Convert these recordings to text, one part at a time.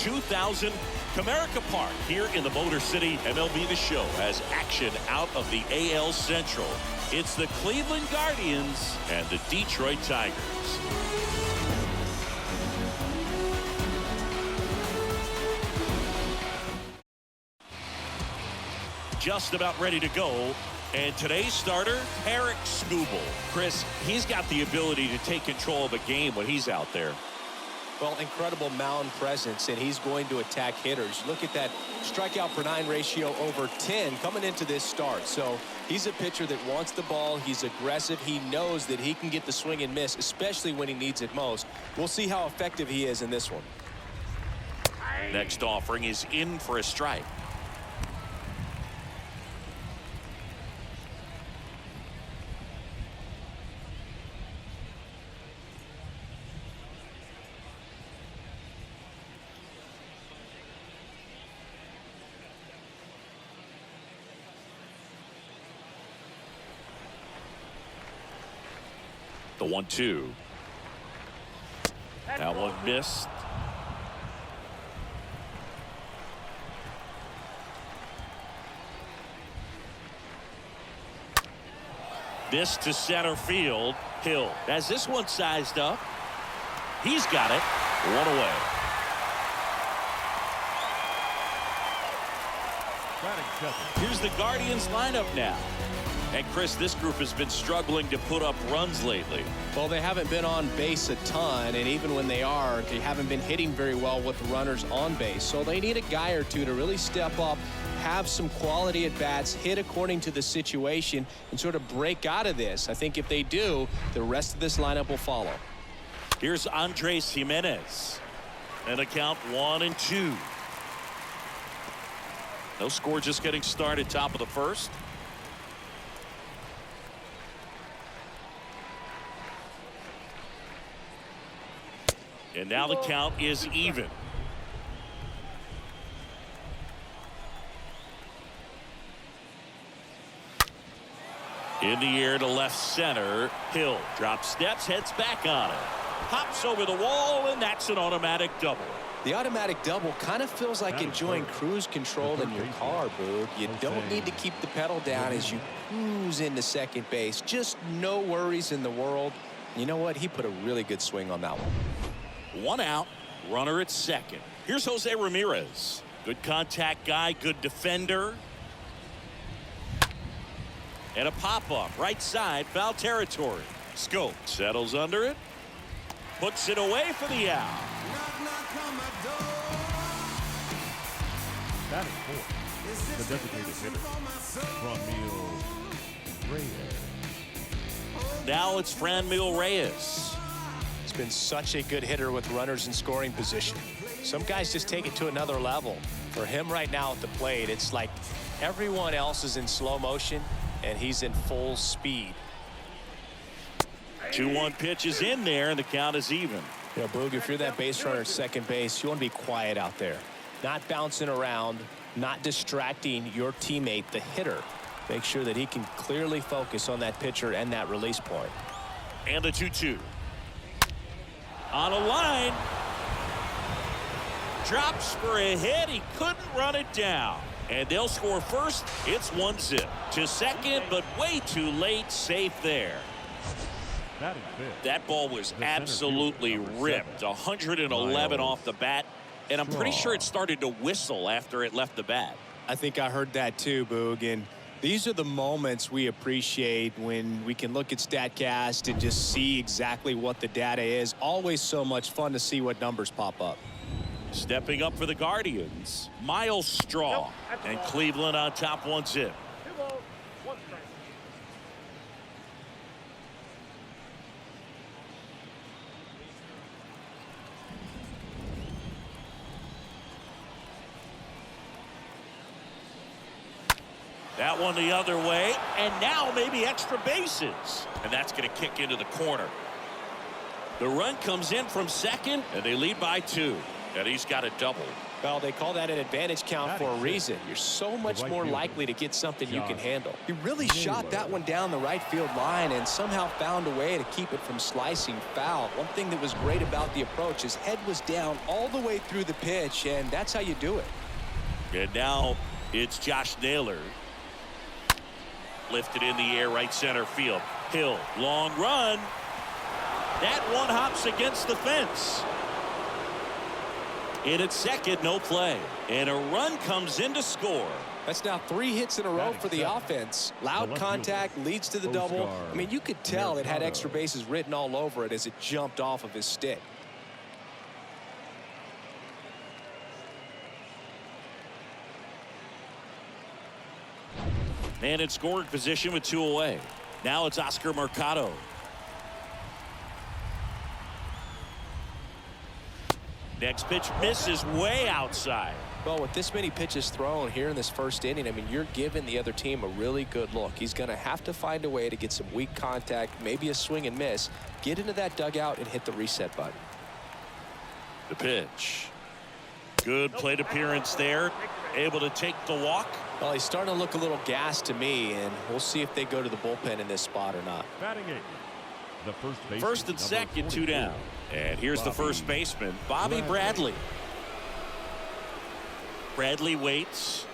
2000 Comerica Park here in the Motor City. MLB The Show has action out of the AL Central. It's the Cleveland Guardians and the Detroit Tigers. Just about ready to go. And today's starter, Eric Skubal. Chris, he's got the ability to take control of a game when he's out there. Well, incredible mound presence, and he's going to attack hitters. Look at that strikeout per 9 ratio over 10 coming into this start. So he's a pitcher that wants the ball. He's aggressive. He knows that he can get the swing and miss, especially when he needs it most. We'll see how effective he is in this one. Next offering is in for a strike. The 1-2. That one missed. This to center field. Hill has this one sized up. He's got it. One away. Here's the Guardians lineup now. And Chris, this group has been struggling to put up runs lately. Well, they haven't been on base a ton, and even when they are, they haven't been hitting very well with runners on base. So they need a guy or two to really step up, have some quality at bats, hit according to the situation, and sort of break out of this. I think if they do, the rest of this lineup will follow. Here's Andres Jimenez. And a count 1-2. No score, just getting started, top of the first. And now the count is even. In the air to left center. Hill drops steps, heads back on it. Hops over the wall, and that's an automatic double. The automatic double kind of feels like enjoying cruise control in your car, Boog. You don't need to keep the pedal down as you cruise into second base. Just no worries in the world. You know what? He put a really good swing on that one. One out, runner at second. Here's Jose Ramirez. Good contact guy, good defender. And a pop-up, right side, foul territory. Scope settles under it. Puts it away for the out. Batting fourth, the designated hitter, Franmil Reyes. Now it's Franmil Reyes. Been such a good hitter with runners in scoring position. Some guys just take it to another level. For him right now at the plate, it's like everyone else is in slow motion and he's in full speed. 2-1 pitch is in there and the count is even. You know, Boog, if you're that base runner at second base, you want to be quiet out there, not bouncing around, not distracting your teammate, the hitter. Make sure that he can clearly focus on that pitcher and that release point. And the 2-2. On a line. Drops for a hit. He couldn't run it down. And they'll score first. It's 1-0. To second, but way too late. Safe there. That ball was absolutely ripped. 111 off the bat. And I'm pretty sure it started to whistle after it left the bat. I think I heard that too, Boog. And these are the moments we appreciate when we can look at StatCast and just see exactly what the data is. Always so much fun to see what numbers pop up. Stepping up for the Guardians, Miles Straw. And Cleveland on top 1-0. That one the other way, and now maybe extra bases. And that's going to kick into the corner. The run comes in from second, and they lead by 2. And he's got a double. Well, they call that an advantage count for a reason. You're so much more likely to get something you can handle. He really shot that one down the right field line and somehow found a way to keep it from slicing foul. One thing that was great about the approach, his head was down all the way through the pitch, and that's how you do it. And now it's Josh Naylor. Lifted in the air, right center field. Hill, long run. That one hops against the fence. In at second, no play. And a run comes in to score. That's now 3 hits in a row for the offense. Loud contact leads to the double. I mean, you could tell it had extra bases written all over it as it jumped off of his stick. And in scoring position with 2 away. Now it's Oscar Mercado. Next pitch misses way outside. Well, with this many pitches thrown here in this first inning, I mean, you're giving the other team a really good look. He's going to have to find a way to get some weak contact, maybe a swing and miss, get into that dugout and hit the reset button. The pitch. Good plate appearance there. Able to take the walk. Well, he's starting to look a little gassed to me, and we'll see if they go to the bullpen in this spot or not. Batting eighth, the first and second, 2 down. And here's the first baseman, Bobby Bradley. Bradley waits.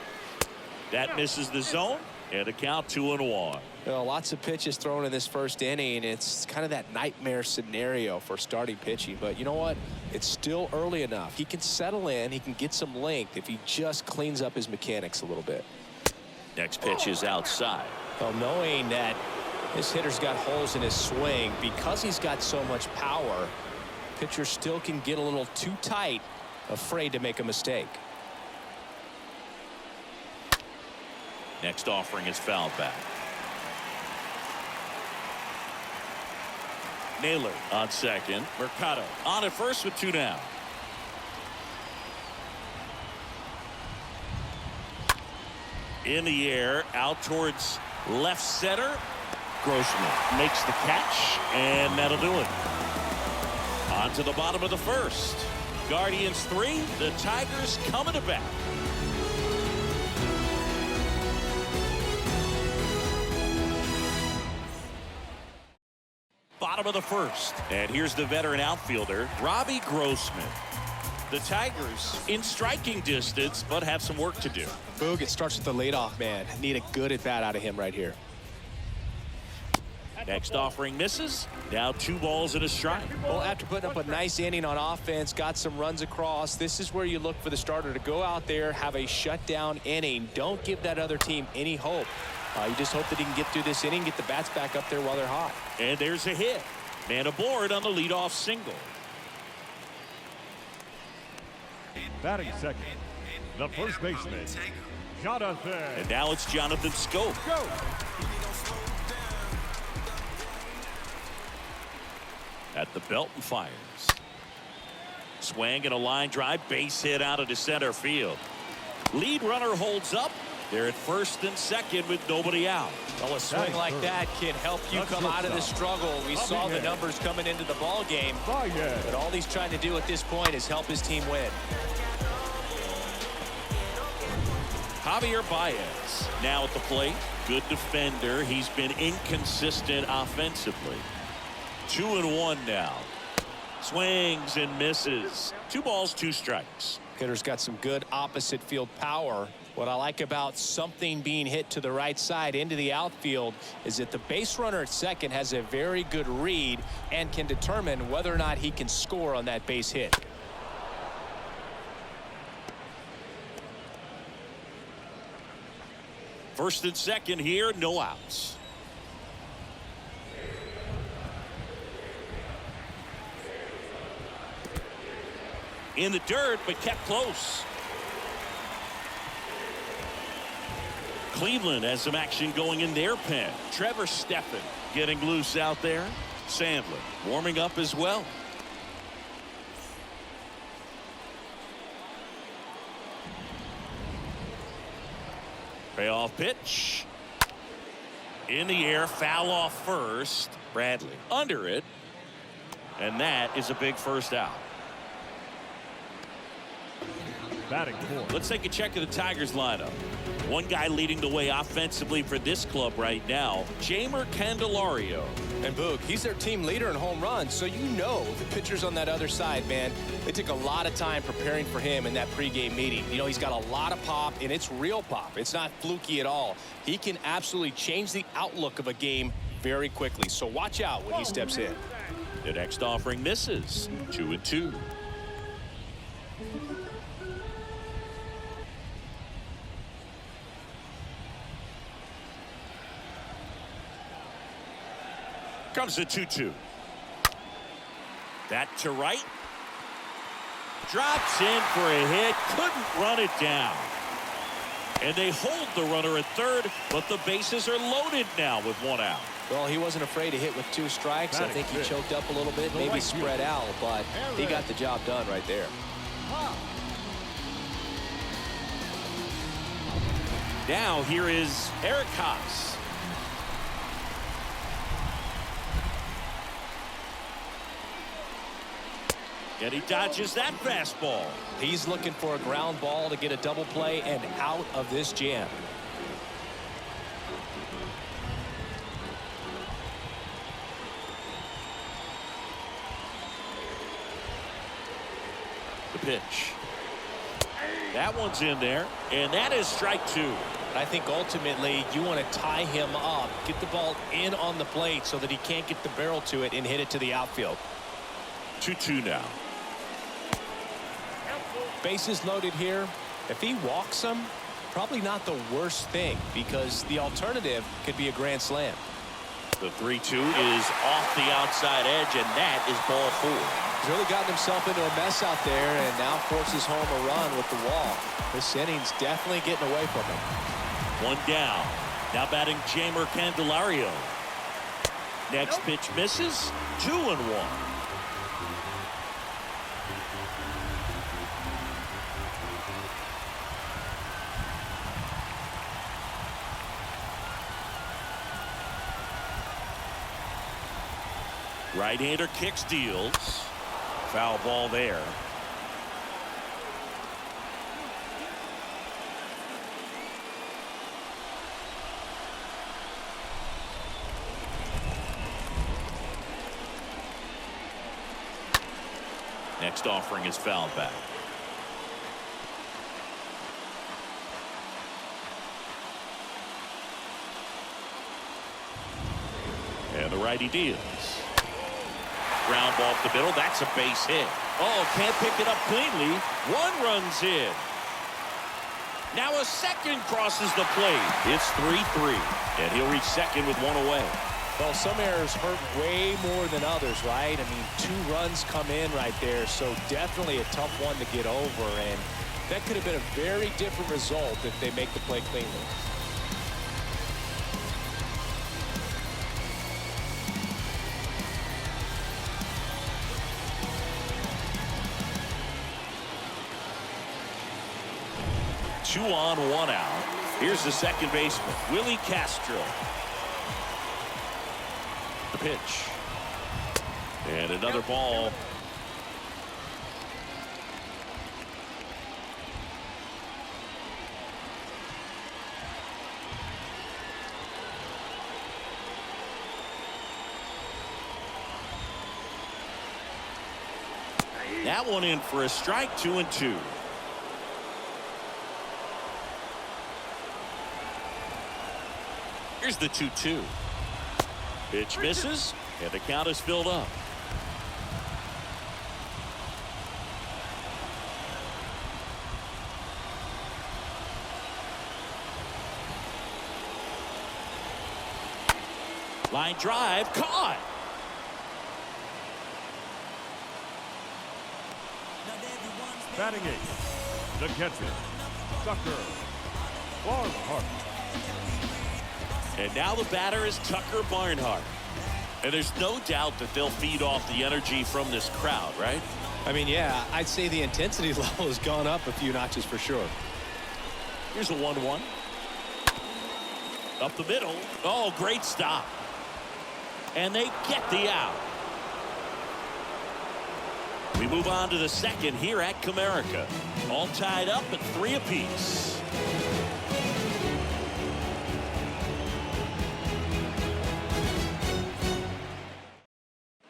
That misses the zone. And a count 2-1. Well, lots of pitches thrown in this first inning. It's kind of that nightmare scenario for starting pitching. But you know what? It's still early enough. He can settle in. He can get some length if he just cleans up his mechanics a little bit. Next pitch is outside. Well, knowing that this hitter's got holes in his swing, because he's got so much power, pitcher still can get a little too tight, afraid to make a mistake. Next offering is fouled back. Naylor on second. Mercado on at first with 2 down. In the air, out towards left center. Grossman makes the catch, and that'll do it. On to the bottom of the first. Guardians 3, the Tigers coming to bat. Bottom of the first. And here's the veteran outfielder, Robbie Grossman. The Tigers in striking distance, but have some work to do. Boog, it starts with the leadoff man. Need a good at bat out of him right here. Next offering misses. Now 2 balls and a strike. Well, after putting up a nice inning on offense, got some runs across, this is where you look for the starter to go out there, have a shutdown inning. Don't give that other team any hope. You just hope that he can get through this inning, get the bats back up there while they're hot. And there's a hit. Man aboard on the leadoff single. Batting second, the first baseman, Jonathan. And now it's Jonathan Scope. Go. At the belt and fires. Swing and a line drive, base hit out into center field. Lead runner holds up. They're at first and second with nobody out. Well, a swing like that can help you come out of the struggle. We saw the numbers coming into the ball game, but all he's trying to do at this point is help his team win. Javier Baez now at the plate. Good defender. He's been inconsistent offensively. 2-1 now. Swings and misses. 2 balls, 2 strikes. Hitter's got some good opposite field power. What I like about something being hit to the right side into the outfield is that the base runner at second has a very good read and can determine whether or not he can score on that base hit. First and second here, no outs. In the dirt, but kept close. Cleveland has some action going in their pen. Trevor Stephan getting loose out there. Sandlin warming up as well. Payoff pitch. In the air, foul off first. Bradley under it. And that is a big first out. Batting fourth. Let's take a check of the Tigers lineup. One guy leading the way offensively for this club right now, Jeimer Candelario. And Boog, he's their team leader in home runs, so you know the pitchers on that other side, man, they took a lot of time preparing for him in that pregame meeting. You know, he's got a lot of pop, and it's real pop. It's not fluky at all. He can absolutely change the outlook of a game very quickly, so watch out when he steps in. The next offering misses. 2-2. Comes the 2-2. That to right. Drops in for a hit. Couldn't run it down. And they hold the runner at third, but the bases are loaded now with one out. Well, he wasn't afraid to hit with 2 strikes. I think he choked up a little bit, maybe spread out, but he got the job done right there. Now here is Eric Haas. And he dodges that fastball. He's looking for a ground ball to get a double play and out of this jam. The pitch. That one's in there, and that is strike 2. I think ultimately you want to tie him up, get the ball in on the plate so that he can't get the barrel to it and hit it to the outfield. 2-2 now. Bases loaded here. If he walks him, probably not the worst thing, because the alternative could be a grand slam. The 3-2 is off the outside edge, and that is ball 4. He's really gotten himself into a mess out there and now forces home a run with the wall. This inning's definitely getting away from him. One down. Now batting Jeimer Candelario. Next pitch misses. 2-1. Right-hander kicks, deals. Foul ball there. Next offering is fouled back. And the righty deals. Ground ball up the middle. That's a base hit. Oh, can't pick it up cleanly. 1 runs in. Now a second crosses the plate. It's 3-3. And he'll reach second with 1 away. Well, some errors hurt way more than others, right? I mean, 2 runs come in right there, so definitely a tough one to get over, and that could have been a very different result if they make the play cleanly. Two on, 1 out. Here's the second baseman, Willie Castro. The pitch. And another ball. That one in for a strike. 2-2. Here's the 2-2. Pitch misses, and the count is filled up. Line drive, caught. Batting 8th, the catcher, Tucker Barnhart. And now the batter is Tucker Barnhart. And there's no doubt that they'll feed off the energy from this crowd, right? I mean, yeah, I'd say the intensity level has gone up a few notches for sure. Here's a 1-1. Up the middle. Oh, great stop. And they get the out. We move on to the second here at Comerica. All tied up at 3 apiece.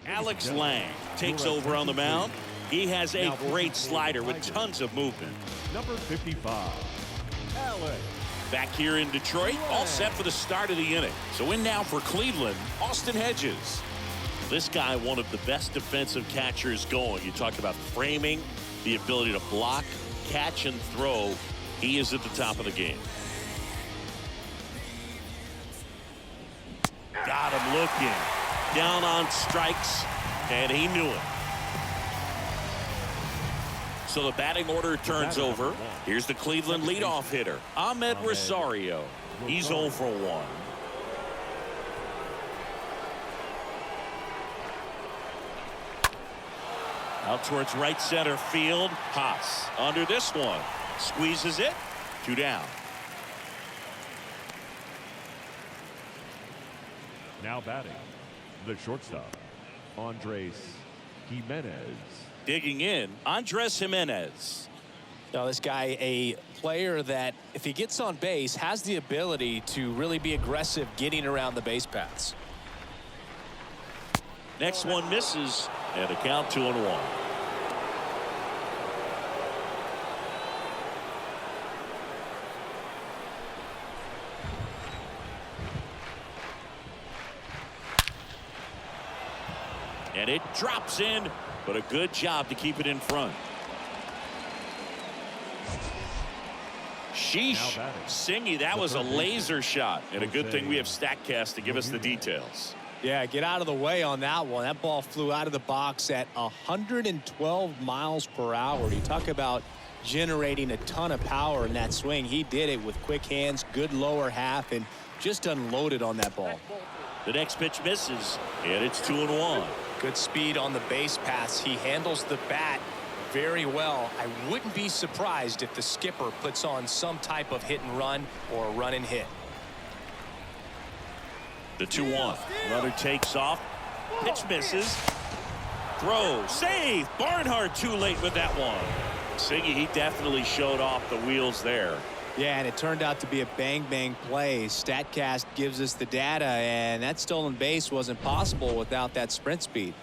Alex Lang takes over on the mound. He has a great slider with tons of movement. Number 55, Alex. Back here in Detroit, all set for the start of the inning. So in now for Cleveland, Austin Hedges. This guy, one of the best defensive catchers going. You talk about framing, the ability to block, catch, and throw. He is at the top of the game. Got him looking. Down on strikes, and he knew it. So the batting order turns over. Here's the Cleveland leadoff hitter, Ahmed Rosario. He's 0 for 1. Out towards right center field. Haas under this one. Squeezes it. 2 down. Now batting, the shortstop, Andres Jimenez. Digging in, Andres Jimenez. Now this guy, a player that if he gets on base has the ability to really be aggressive getting around the base paths. Next one misses, and a count 2-1. And it drops in, but a good job to keep it in front. Sheesh. Singy, that was a laser shot. And a good thing we have StatCast to give us the details. Yeah, get out of the way on that one. That ball flew out of the box at 112 miles per hour. You talk about generating a ton of power in that swing. He did it with quick hands, good lower half, and just unloaded on that ball. The next pitch misses, and it's 2-1. Good speed on the base paths. He handles the bat very well. I wouldn't be surprised if the skipper puts on some type of hit and run or a run and hit. The 2-1. Runner takes off. Pitch misses. Throw. Save. Barnhart too late with that one. Singy, he definitely showed off the wheels there. Yeah, and it turned out to be a bang-bang play. StatCast gives us the data, and that stolen base wasn't possible without that sprint speed.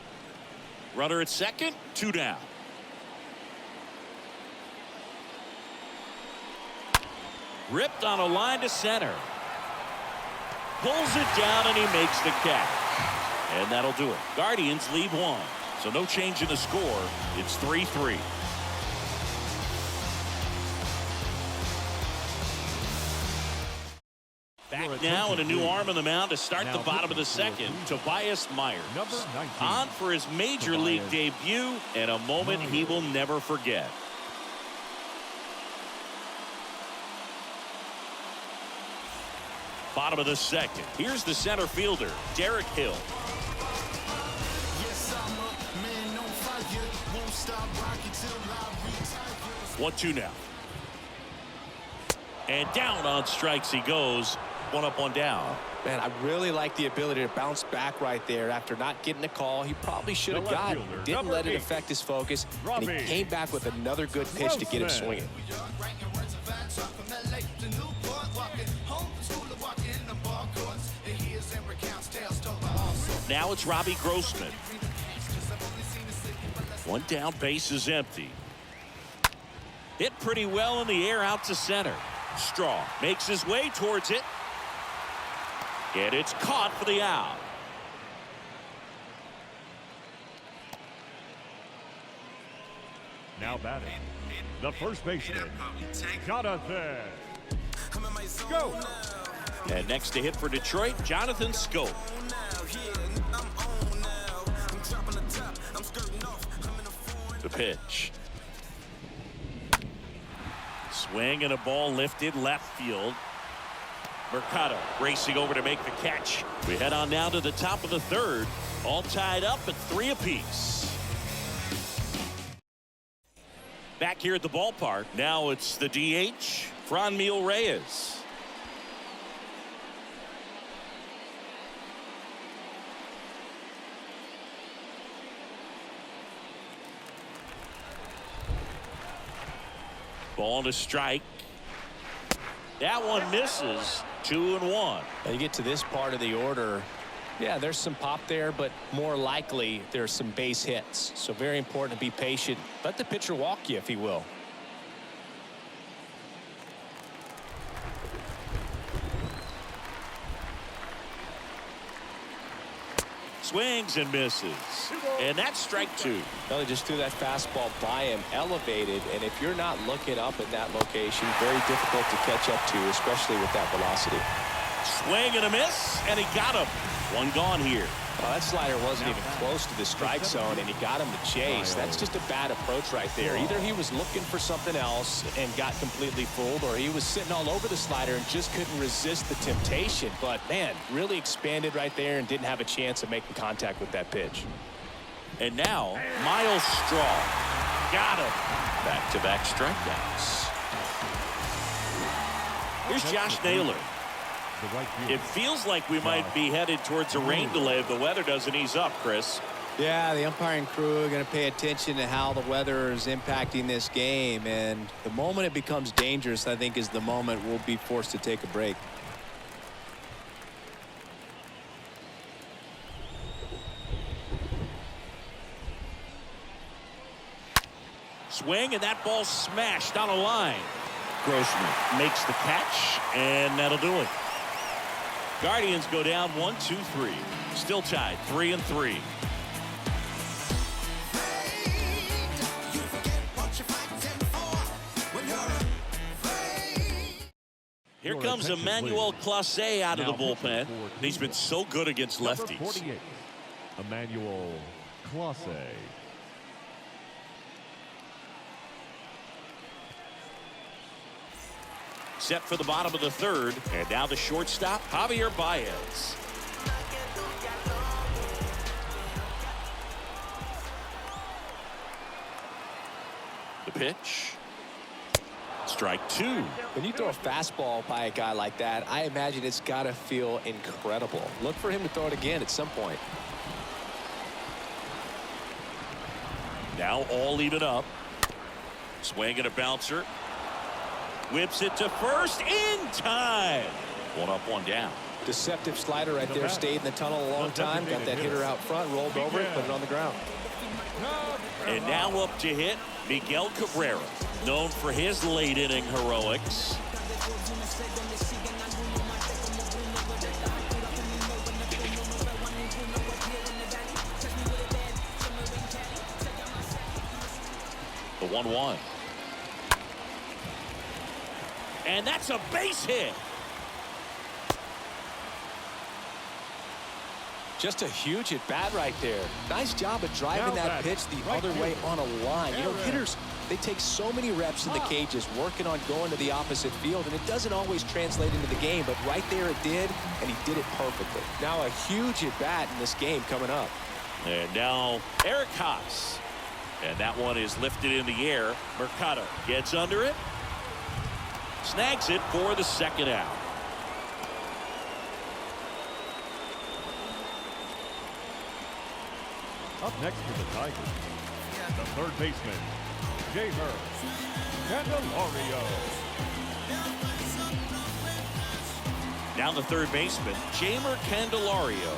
Runner at second, 2 down. Ripped on a line to center. Pulls it down, and he makes the catch. And that'll do it. Guardians lead 1. So no change in the score. It's 3-3. Back now and a new arm on the mound to start the bottom of the second. Tobias Myers on for his major league debut, and a moment he will never forget. Bottom of the second. Here's the center fielder, Derek Hill. 1-2 now. And down on strikes he goes. 1 up, 1 down. Man, I really like the ability to bounce back right there after not getting a call. He probably should have gotten it. Didn't let it affect his focus. And he came back with another good pitch to get him swinging. Now it's Robbie Grossman. 1 down, base is empty. Hit pretty well in the air out to center. Straw makes his way towards it. And it's caught for the out. Now batting, the first baseman, Jonathan Scope. And next to hit for Detroit, Jonathan Scope. The pitch. Swing and a ball lifted left field. Mercado racing over to make the catch. We head on now to the top of the third. All tied up at 3 apiece. Back here at the ballpark. Now it's the DH, Franmil Reyes. Ball to strike. That one misses. 2-1. And you get to this part of the order. Yeah, there's some pop there, but more likely there's some base hits. So very important to be patient. Let the pitcher walk you, if he will. Swings and misses. And that's strike 2. Well, he just threw that fastball by him, elevated, and if you're not looking up in that location, very difficult to catch up to, especially with that velocity. Swing and a miss, and he got him. One gone here. Well, that slider wasn't even close to the strike zone, and he got him to chase. That's just a bad approach right there. Either he was looking for something else and got completely fooled, or he was sitting all over the slider and just couldn't resist the temptation. But, man, really expanded right there and didn't have a chance of making contact with that pitch. And now, Miles Straw. Got him. Back-to-back strikeouts. Here's Josh Naylor. It feels like we might be headed towards a rain delay if the weather doesn't ease up, Chris. Yeah, the umpiring crew are going to pay attention to how the weather is impacting this game. And the moment it becomes dangerous, I think, is the moment we'll be forced to take a break. Swing, and that ball smashed on a line. Grossman makes the catch, and that'll do it. Guardians go down 1-2-3. Still tied 3-3. Here comes Emmanuel Clase out of the bullpen. He's been so good against lefties. 48, Emmanuel Clase. Set for the bottom of the third, and now the shortstop, Javier Baez. The pitch. Strike 2. When you throw a fastball by a guy like that, I imagine it's got to feel incredible. Look for him to throw it again at some point. Now all even up. Swing and a bouncer. Whips it to first in time. One up, one down. Deceptive slider right there. Stayed in the tunnel a long time. Got that hitter out front. Rolled over it. Put it on the ground. And now up to hit Miguel Cabrera. Known for his late inning heroics. The 1-1. And that's a base hit. Just a huge at bat right there. Nice job of driving that pitch the other way on a line. You know, hitters, they take so many reps in the cages working on going to the opposite field, and it doesn't always translate into the game, but right there it did, and he did it perfectly. Now a huge at bat in this game coming up. And now Eric Haas. And that one is lifted in the air. Mercado gets under it. Snags it for the second out. Up next for the Tigers, the third baseman, Jamer Candelario. Now the third baseman, Jamer Candelario.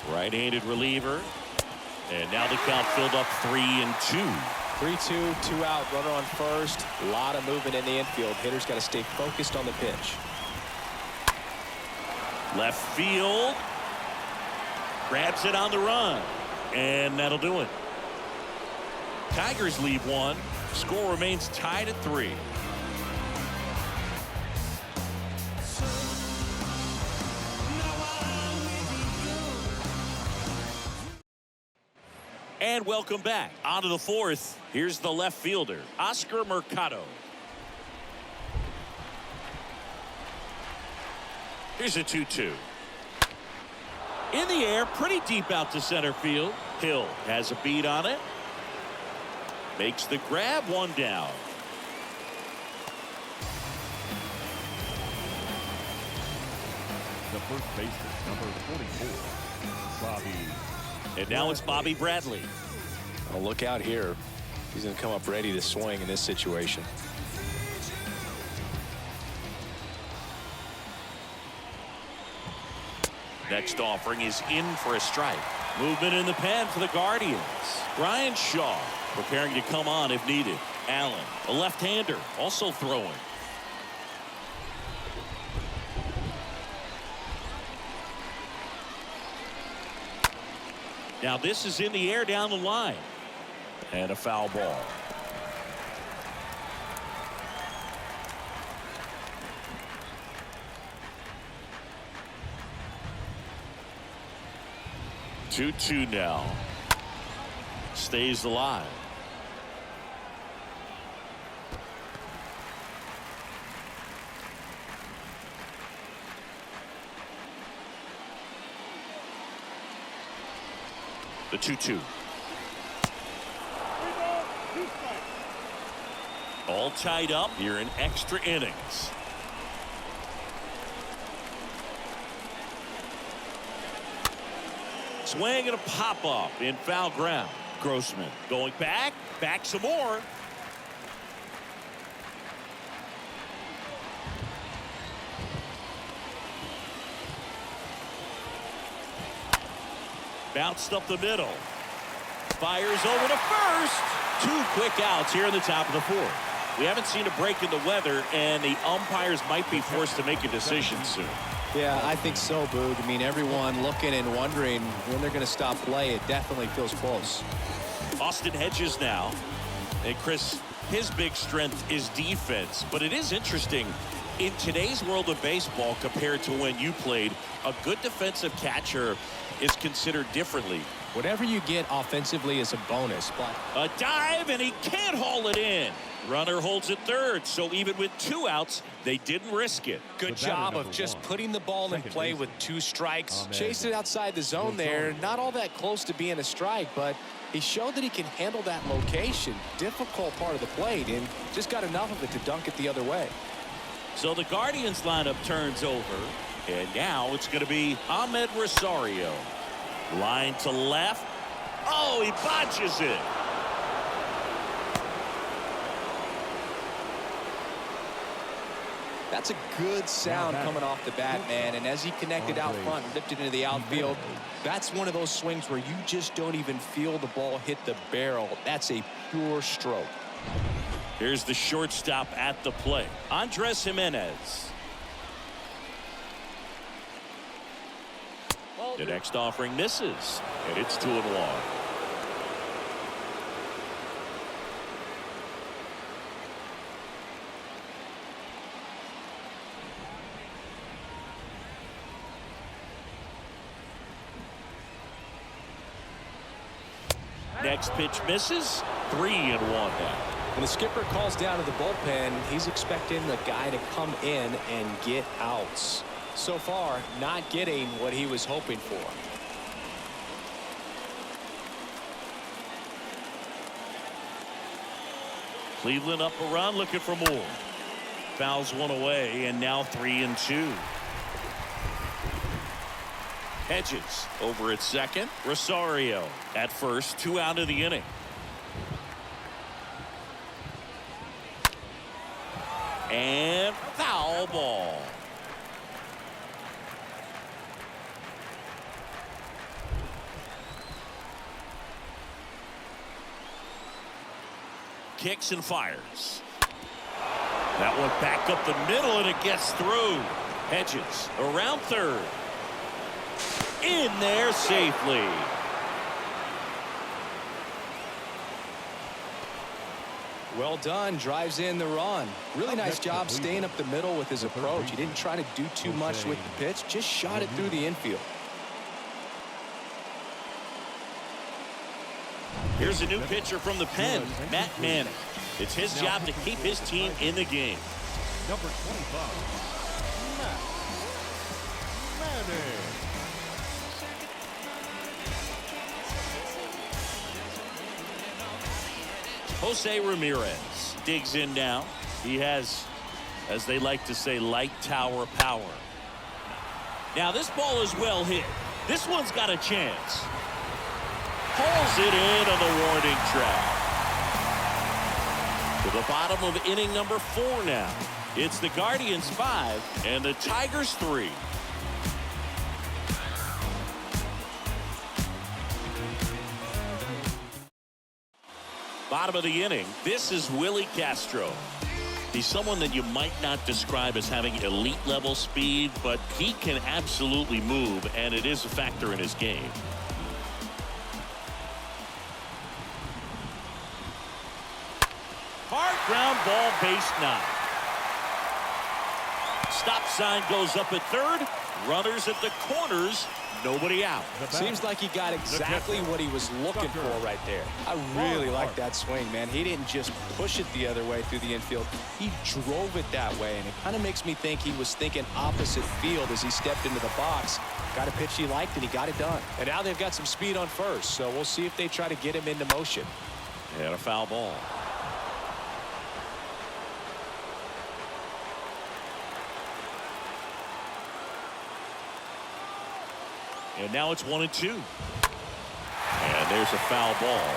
Right-handed reliever. And now the count filled up 3-2. 3-2, 2 out, runner on first. A lot of movement in the infield. Hitter's got to stay focused on the pitch. Left field. Grabs it on the run. And that'll do it. Tigers leave one. Score remains tied at 3. And welcome back. On to the fourth. Here's the left fielder, Oscar Mercado. Here's a 2-2. In the air, pretty deep out to center field. Hill has a beat on it. Makes the grab, one down. The first baseman, number 44, Robbie. And now it's Bobby Bradley. Well, look out here. He's going to come up ready to swing in this situation. Next offering is in for a strike. Movement in the pen for the Guardians. Brian Shaw preparing to come on if needed. Allen, a left-hander, also throwing. Now this is in the air down the line. And a foul ball. Two now. Stays alive. The 2-2. All tied up here in extra innings. Swing and a pop up in foul ground. Grossman going back some more. Bounced up the middle. Fires over to first. 2 quick outs here in the top of the 4th. We haven't seen a break in the weather, and the umpires might be forced to make a decision soon. Yeah, I think so, Boog. I mean, everyone looking and wondering when they're going to stop play. It definitely feels close. Austin Hedges now. And Chris, his big strength is defense. But it is interesting, in today's world of baseball compared to when you played, a good defensive catcher is considered differently. Whatever you get offensively is a bonus. But A dive, and he can't haul it in. Runner holds it third, so even with 2 outs, they didn't risk it. good job of just putting the ball in play with 2 strikes. Chased it outside the zone there. Not all that close to being a strike, but he showed that he can handle that location. Difficult part of the plate, and just got enough of it to dunk it the other way. So the Guardians lineup turns over, and now it's going to be Ahmed Rosario. Line to left. Oh, he botches it. That's a good sound coming off the bat, man. And as he connected out front and lifted into the outfield, that's one of those swings where you just don't even feel the ball hit the barrel. That's a pure stroke. Here's the shortstop at the plate, Andres Jimenez. The next offering misses, and it's 2-1. Next pitch misses. 3-1 now. When the skipper calls down to the bullpen, he's expecting the guy to come in and get outs. So far, not getting what he was hoping for. Cleveland up a run, looking for more. Fouls one away, and now 3-2. Hedges over at second. Rosario at first. 2 out of the inning. And foul ball. Kicks and fires. That one back up the middle, and it gets through. Hedges around third. In there safely. Well done. Drives in the run. Really nice job staying up the middle with his approach. He didn't try to do too much with the pitch. Just shot it through the infield. Here's a new pitcher from the pen, Matt Manning. It's his job to keep his team in the game. Number 25, Matt Manning. Jose Ramirez digs in now. He has, as they like to say, light tower power. Now this ball is well hit. This one's got a chance. Pulls it in on the warning track. To the bottom of inning number 4 now. It's the Guardians 5 and the Tigers 3. Bottom of the inning. This is Willie Castro. He's someone that you might not describe as having elite level speed, but he can absolutely move, and it is a factor in his game. Hard ground ball, base 9. Stop sign goes up at third. Runners at the corners. Nobody out. Seems like he got exactly what he was looking for right there. I really like that swing, man. He didn't just push it the other way through the infield. He drove it that way, and it kind of makes me think he was thinking opposite field as he stepped into the box. Got a pitch he liked, and he got it done. And now they've got some speed on first, so we'll see if they try to get him into motion. And a foul ball. And now it's 1-2. And there's a foul ball.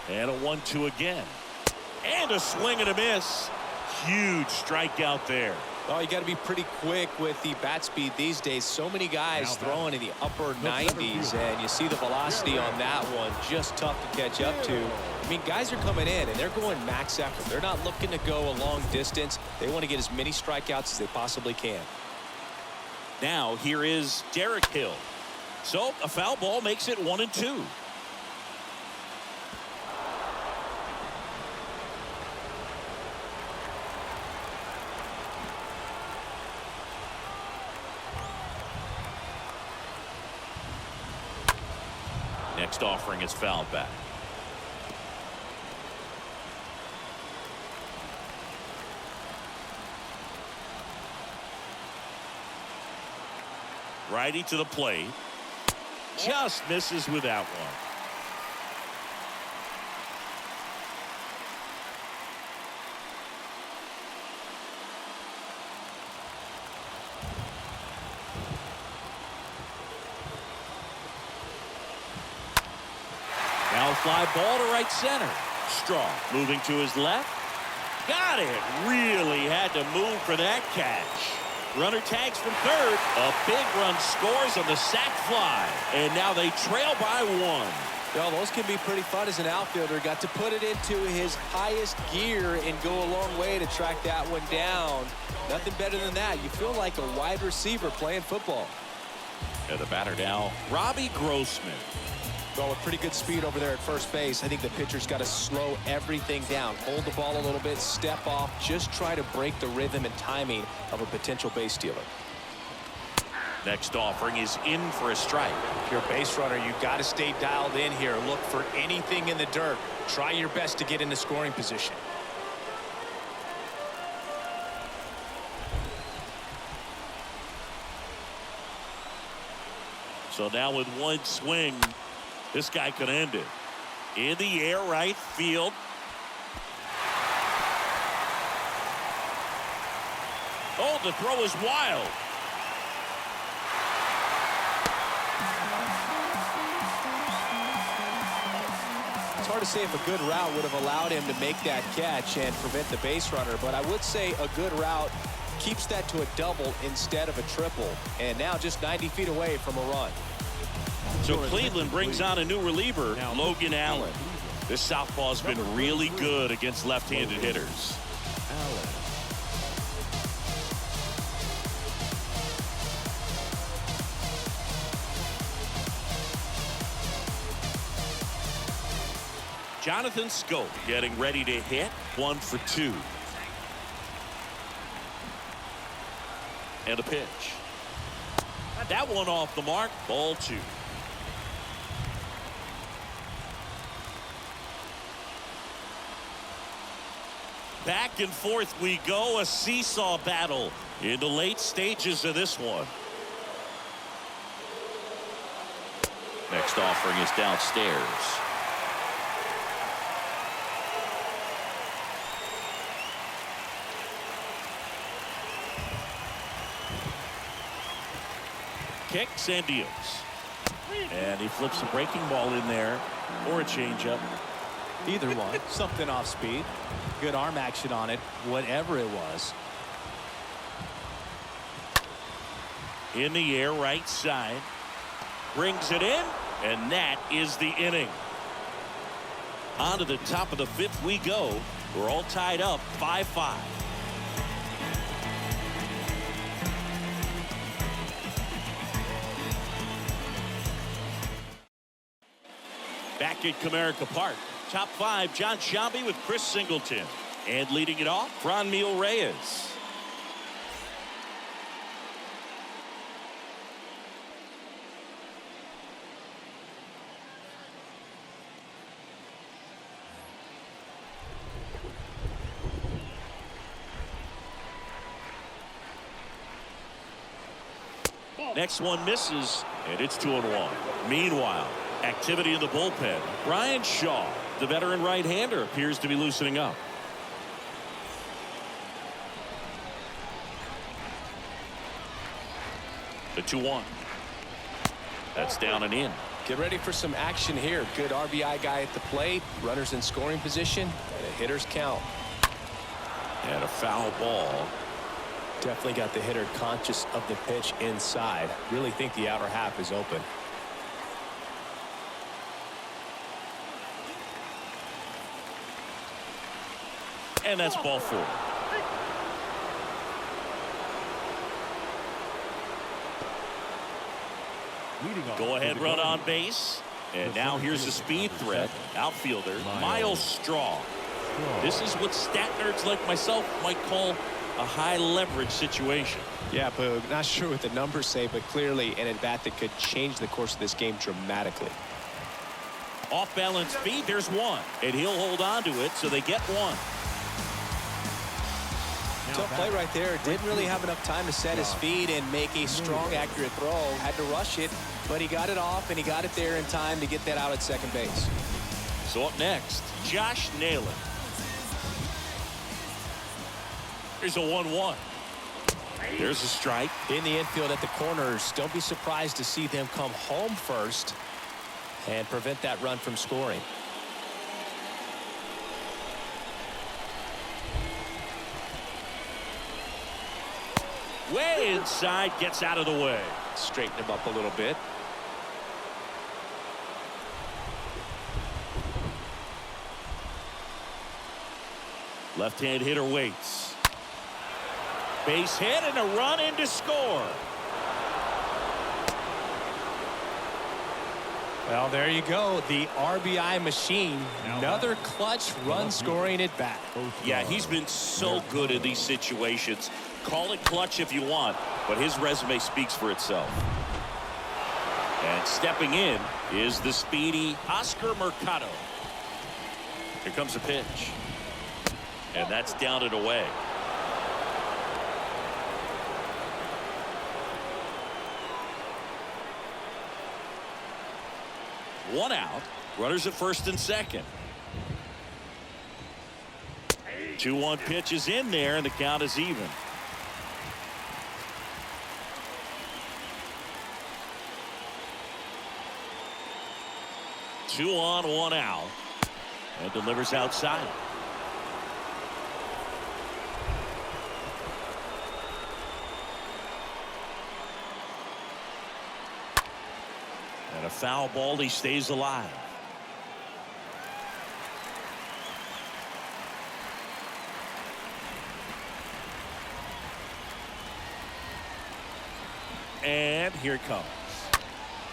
And a 1-2 again. And a swing and a miss. Huge strikeout there. Oh, you got to be pretty quick with the bat speed these days. So many guys throwing in the upper 90s, and you see the velocity on that one. Just tough to catch up to. I mean, guys are coming in, and they're going max effort. They're not looking to go a long distance. They want to get as many strikeouts as they possibly can. Now, here is Derek Hill. So, a foul ball makes it 1-2. Next offering is fouled back. Righty to the plate. Just misses with that one. Now a fly ball to right center. Strong moving to his left. Got it. Really had to move for that catch. Runner tags from third. A big run scores on the sac fly. And now they trail by 1. Well, those can be pretty fun as an outfielder. Got to put it into his highest gear and go a long way to track that one down. Nothing better than that. You feel like a wide receiver playing football. And the batter now, Robbie Grossman. Well, with pretty good speed over there at first base, I think the pitcher's got to slow everything down. Hold the ball a little bit, step off, just try to break the rhythm and timing of a potential base stealer. Next offering is in for a strike. If you're a base runner, you got to stay dialed in here. Look for anything in the dirt. Try your best to get into scoring position. So now with one swing, this guy could end it. In the air, right field. Oh, the throw is wild. It's hard to say if a good route would have allowed him to make that catch and prevent the base runner, but I would say a good route keeps that to a double instead of a triple, and now just 90 feet away from a run. So Cleveland brings on a new reliever, Logan Allen. This southpaw's been really good against left-handed hitters. Jonathan Scope getting ready to hit. 1 for 2. And a pitch. That one off the mark. Ball 2. Back and forth we go. A seesaw battle In the late stages of this one. Next offering is downstairs. Kicks and deals. And he flips a breaking ball in there or a changeup. Either one. Something off speed. Good arm action on it, whatever it was. In the air, right side. Brings it in, and that is the inning. On to the top of the fifth we go. We're all tied up 5-5. Back at Comerica Park. Top five, John Shelby with Chris Singleton. And leading it off, Franmil Reyes. Next one misses, and it's 2-1. Meanwhile, activity in the bullpen. Brian Shaw, the veteran right-hander, appears to be loosening up. The 2-1. That's down and in. Get ready for some action here. Good RBI guy at the plate. Runners in scoring position. And a hitter's count. And a foul ball. Definitely got the hitter conscious of the pitch inside. Really think the outer half is open. And that's ball four. Go ahead run on base. And now here's a speed threat. Outfielder Miles Straw. This is what stat nerds like myself might call a high leverage situation. Yeah, Boog, not sure what the numbers say, but clearly an at-bat that could change the course of this game dramatically. Off balance speed, there's one. And he'll hold on to it, so they get one. Tough play right there. Didn't really have enough time to set his feet and make a strong, accurate throw. Had to rush it, but he got it off, and he got it there in time to get that out at second base. So up next, Josh Naylor. Here's a 1-1. There's a strike. In the infield at the corners, don't be surprised to see them come home first and prevent that run from scoring. Way inside, gets out of the way. Straighten him up a little bit. Left-hand hitter waits. Base hit and a run in to score. Well, there you go. The RBI machine. Another clutch run scoring at bat. Yeah, he's been so good in these situations. Call it clutch if you want, but his resume speaks for itself. And stepping in is the speedy Oscar Mercado. Here comes a pitch. And that's down and away. One out. Runners at first and second. 2-1 pitch is in there, and the count is even. Two on, one out. And delivers outside. And a foul ball, he stays alive. And here it comes.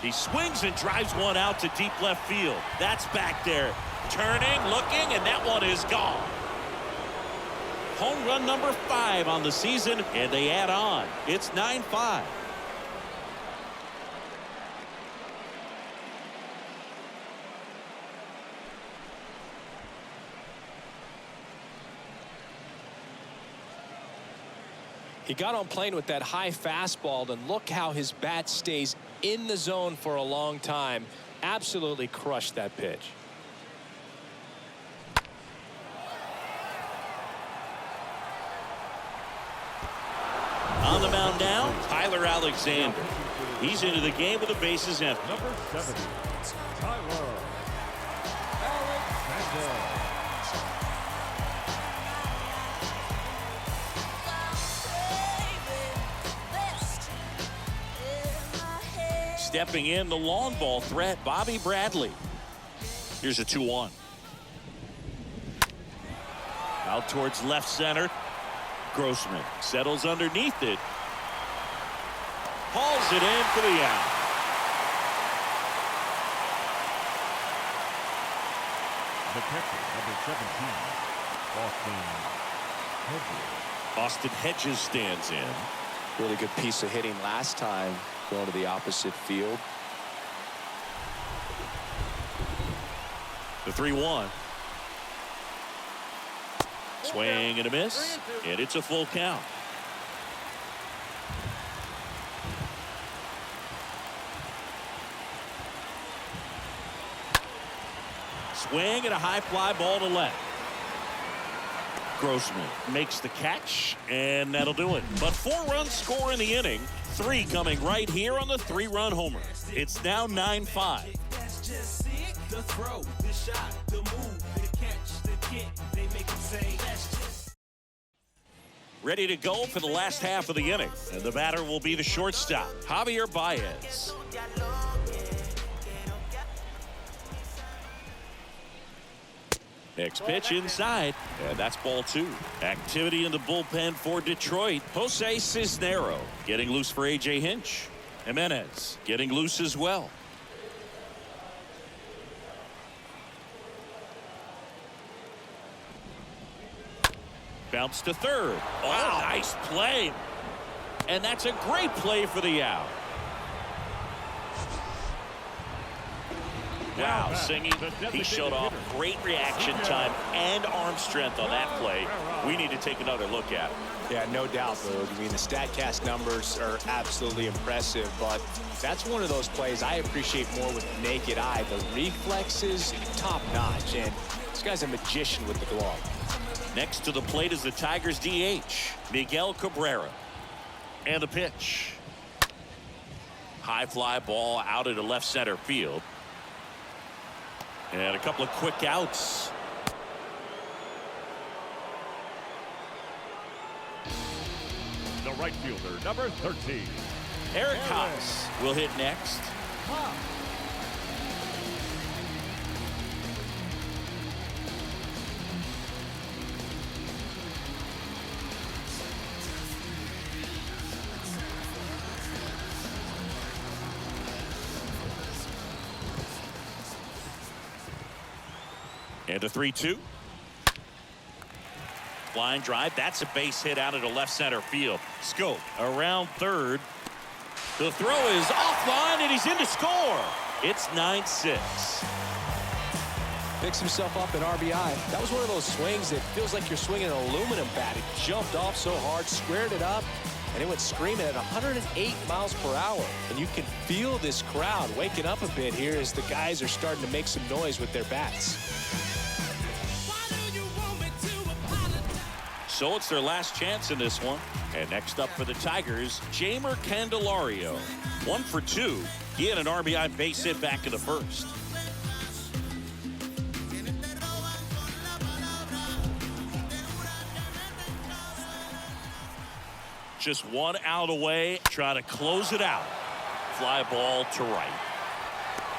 He swings and drives one out to deep left field. That's back there. Turning, looking, and that one is gone. Home run number 5 on the season, and they add on. It's 9-5. He got on plane with that high fastball, and look how his bat stays in the zone for a long time. Absolutely crushed that pitch. On the mound now, Tyler Alexander. He's into the game with the bases empty. Number 70, Tyler Alexander. Stepping in, the long ball threat, Bobby Bradley. Here's a 2-1. Out towards left center. Grossman settles underneath it. Hauls it in for the out. The catcher, number 17, Austin Hedges stands in. Really good piece of hitting last time, going to the opposite field. The 3-1. Swing and a miss, and it's a full count. Swing and a high fly ball to left. Grossman makes the catch, and that'll do it. But 4 runs score in the inning, 3 coming right here on the 3-run homer. It's now 9-5. The throw, the shot, the move, the catch, the kick, they make them say that's just. Ready to go for the last half of the inning, and the batter will be the shortstop, Javier Baez. Next pitch inside, and that's ball 2. Activity in the bullpen for Detroit. Jose Cisnero getting loose for A.J. Hinch. Jimenez getting loose as well. Bounce to third. Oh, nice play. And that's a great play for the out. Wow, singing. He showed off great reaction time and arm strength on that play. We need to take another look at it. Yeah, no doubt, Luke. I mean, the StatCast numbers are absolutely impressive, but that's one of those plays I appreciate more with the naked eye. The reflexes, top-notch, and this guy's a magician with the glove. Next to the plate is the Tigers DH, Miguel Cabrera. And the pitch. High fly ball out into left center field. And a couple of quick outs. the right fielder, number 13. Eric Haas will hit next. And a 3-2. Line drive. That's a base hit out into left center field. Scope around third. The throw is offline, and he's in to score. It's 9-6. Picks himself up an RBI. That was one of those swings that feels like you're swinging an aluminum bat. It jumped off so hard, squared it up, and it went screaming at 108 miles per hour. And you can feel this crowd waking up a bit here as the guys are starting to make some noise with their bats. So it's their last chance in this one. And next up for the Tigers, Jeimer Candelario. 1 for 2. He had an RBI base hit back in the first. Just one out away. Try to close it out. Fly ball to right.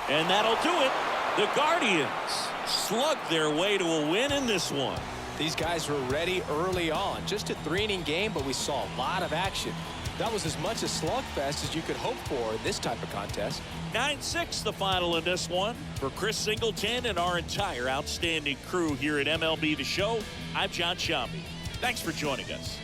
And that'll do it. The Guardians slug their way to a win in this one. These guys were ready early on. Just a 3-inning game, but we saw a lot of action. That was as much a slugfest as you could hope for in this type of contest. 9-6 the final in this one. For Chris Singleton and our entire outstanding crew here at MLB The Show, I'm John Sciambi. Thanks for joining us.